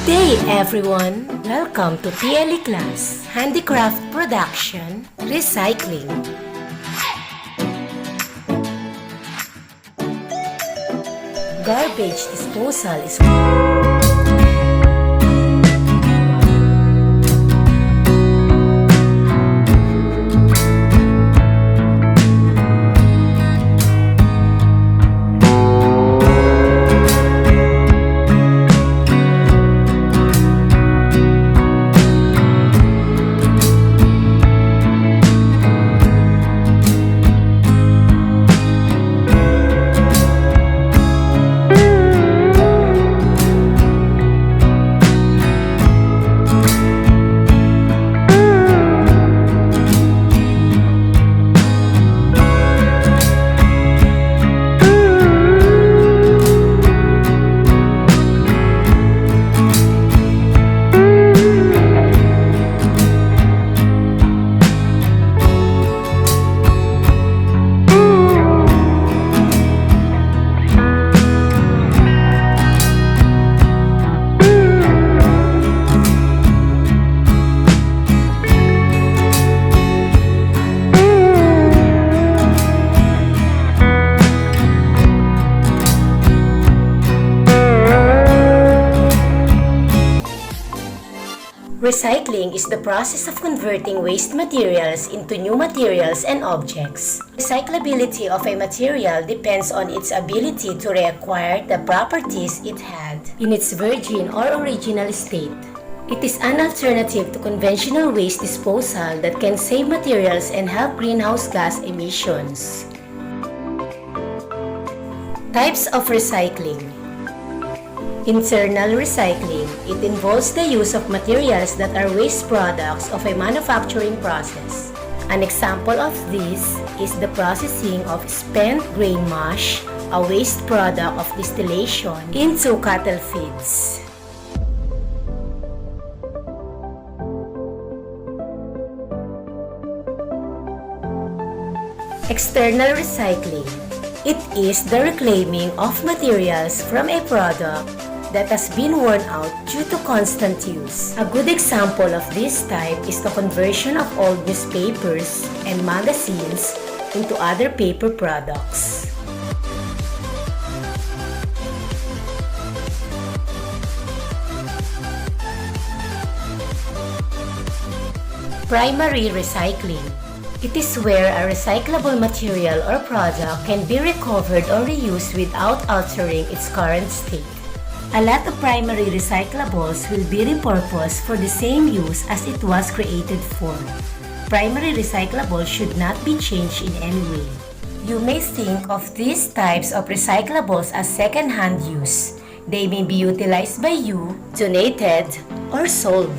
Day everyone! Welcome to PLE class, Handicraft Production, Recycling. Garbage disposal is Recycling is the process of converting waste materials into new materials and objects. Recyclability of a material depends on its ability to reacquire the properties it had in its virgin or original state. It is an alternative to conventional waste disposal that can save materials and help greenhouse gas emissions. Types of recycling. Internal recycling. It involves the use of materials that are waste products of a manufacturing process. An example of this is the processing of spent grain mash, a waste product of distillation, into cattle feeds. External recycling. It is the reclaiming of materials from a product that has been worn out due to constant use. A good example of this type is the conversion of old newspapers and magazines into other paper products. Primary recycling. It is where a recyclable material or product can be recovered or reused without altering its current state. A lot of primary recyclables will be repurposed for the same use as it was created for. Primary recyclables should not be changed in any way. You may think of these types of recyclables as second-hand use. They may be utilized by you, donated, or sold.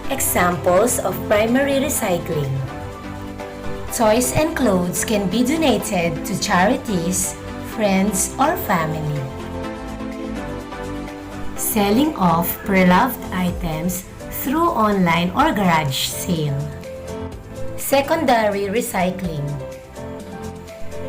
Examples of primary recycling. Toys and clothes can be donated to charities, friends, or family. Selling off pre-loved items through online or garage sale. Secondary recycling.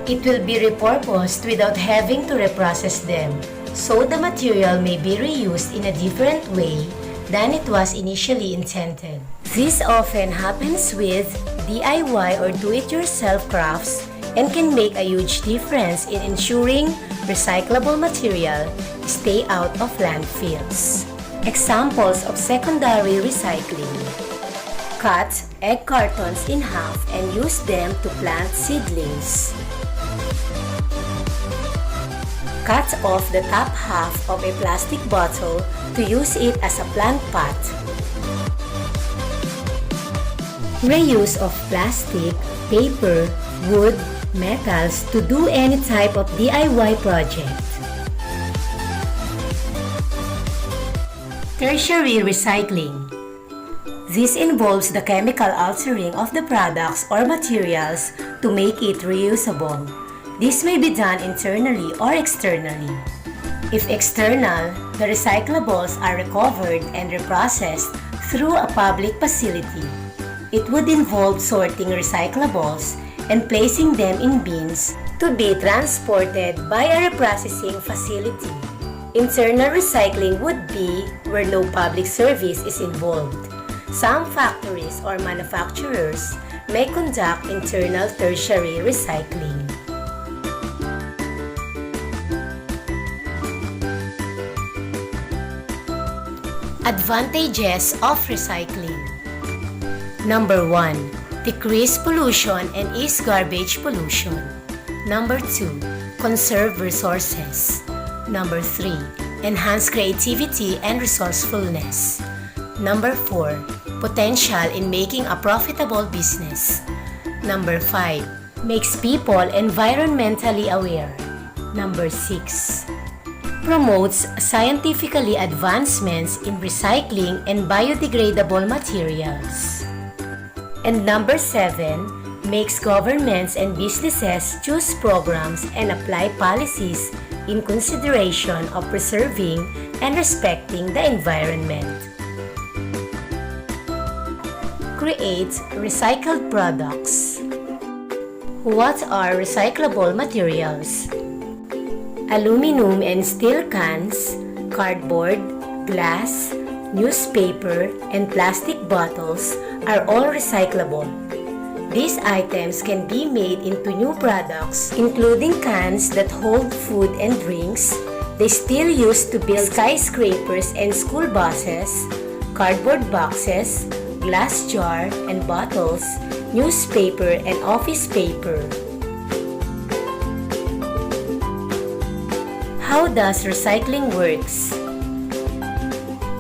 It will be repurposed without having to reprocess them, so the material may be reused in a different way than it was initially intended. This often happens with DIY or do-it-yourself crafts and can make a huge difference in ensuring recyclable material stay out of landfills. Examples of secondary recycling. Cut egg cartons in half and use them to plant seedlings. Cut off the top half of a plastic bottle to use it as a plant pot. Reuse of plastic, paper, wood, metals to do any type of DIY project. Tertiary recycling. This involves the chemical altering of the products or materials to make it reusable. This may be done internally or externally. If external, the recyclables are recovered and reprocessed through a public facility. It would involve sorting recyclables and placing them in bins to be transported by a reprocessing facility. Internal recycling would be where no public service is involved. Some factories or manufacturers may conduct internal tertiary recycling. Advantages of recycling. Number 1. Decrease pollution and ease garbage pollution. Number 2. Conserve resources. Number 3. Enhance creativity and resourcefulness. Number 4. Potential in making a profitable business. Number 5. Makes people environmentally aware. Number 6. Promotes scientifically advancements in recycling and biodegradable materials. And number 7, makes governments and businesses choose programs and apply policies in consideration of preserving and respecting the environment. Create recycled products. What are recyclable materials? Aluminum and steel cans, cardboard, glass, newspaper, and plastic bottles are all recyclable. These items can be made into new products, including cans that hold food and drinks, the steel used to build skyscrapers and school buses, cardboard boxes, glass jar and bottles, newspaper and office paper. How does recycling works?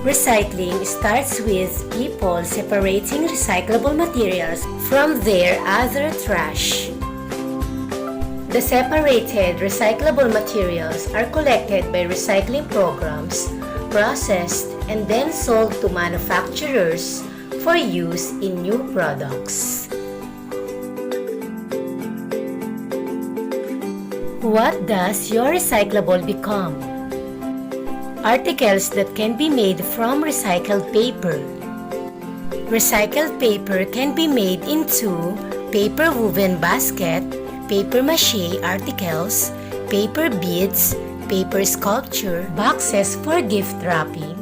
Recycling starts with people separating recyclable materials from their other trash. The separated recyclable materials are collected by recycling programs, processed, and then sold to manufacturers for use in new products. What does your recyclable become? Articles that can be made from recycled paper. Recycled paper can be made into paper woven basket, paper mache articles, paper beads, paper sculpture, boxes for gift wrapping,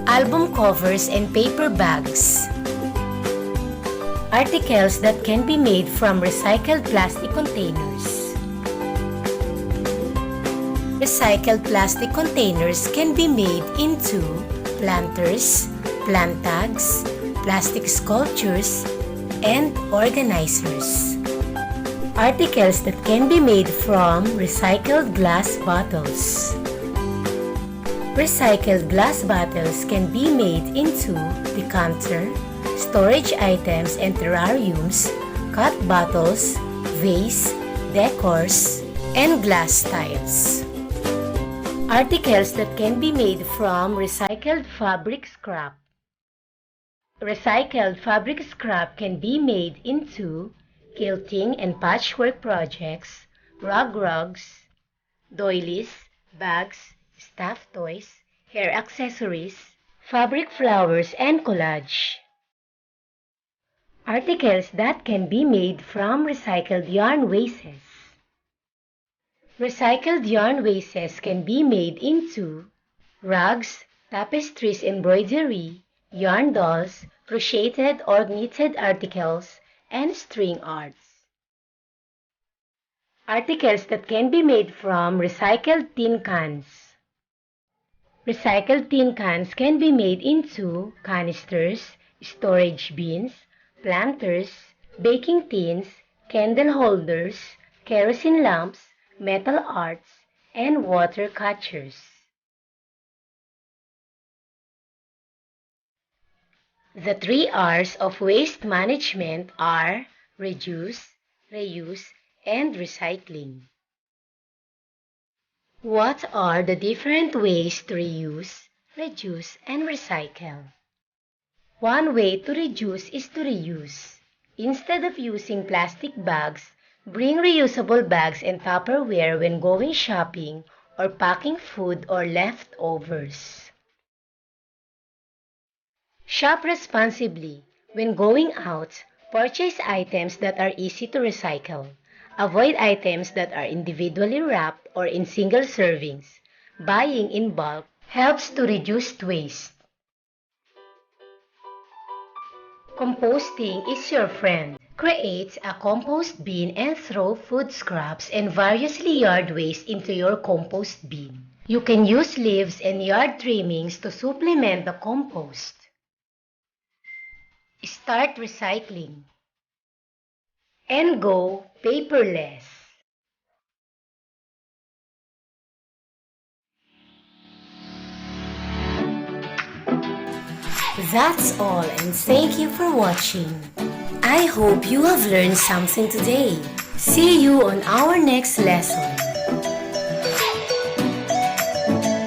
album covers, and paper bags. Articles that can be made from recycled plastic containers. Recycled plastic containers can be made into planters, plant tags, plastic sculptures, and organizers. Articles that can be made from recycled glass bottles. Recycled glass bottles can be made into decanter, storage items and terrariums, cut bottles, vase, decors, and glass tiles. Articles that can be made from recycled fabric scrap. Recycled fabric scrap can be made into quilting and patchwork projects, rugs, doilies, bags, stuffed toys, hair accessories, fabric flowers, and collage. Articles that can be made from recycled yarn vases. Recycled yarn vases can be made into rugs, tapestries, embroidery, yarn dolls, crocheted or knitted articles, and string arts. Articles that can be made from recycled tin cans. Recycled tin cans can be made into canisters, storage bins, planters, baking tins, candle holders, kerosene lamps, metal arts, and water catchers. The 3 R's of waste management are reduce, reuse, and recycling. What are the different ways to reuse, reduce, and recycle? One way to reduce is to reuse. Instead of using plastic bags, bring reusable bags and Tupperware when going shopping or packing food or leftovers. Shop responsibly. When going out, purchase items that are easy to recycle. Avoid items that are individually wrapped or in single servings. Buying in bulk helps to reduce waste. Composting is your friend. Create a compost bin and throw food scraps and variously yard waste into your compost bin. You can use leaves and yard trimmings to supplement the compost. Start recycling. And go paperless. That's all, and thank you for watching. I hope you have learned something today. See you on our next lesson.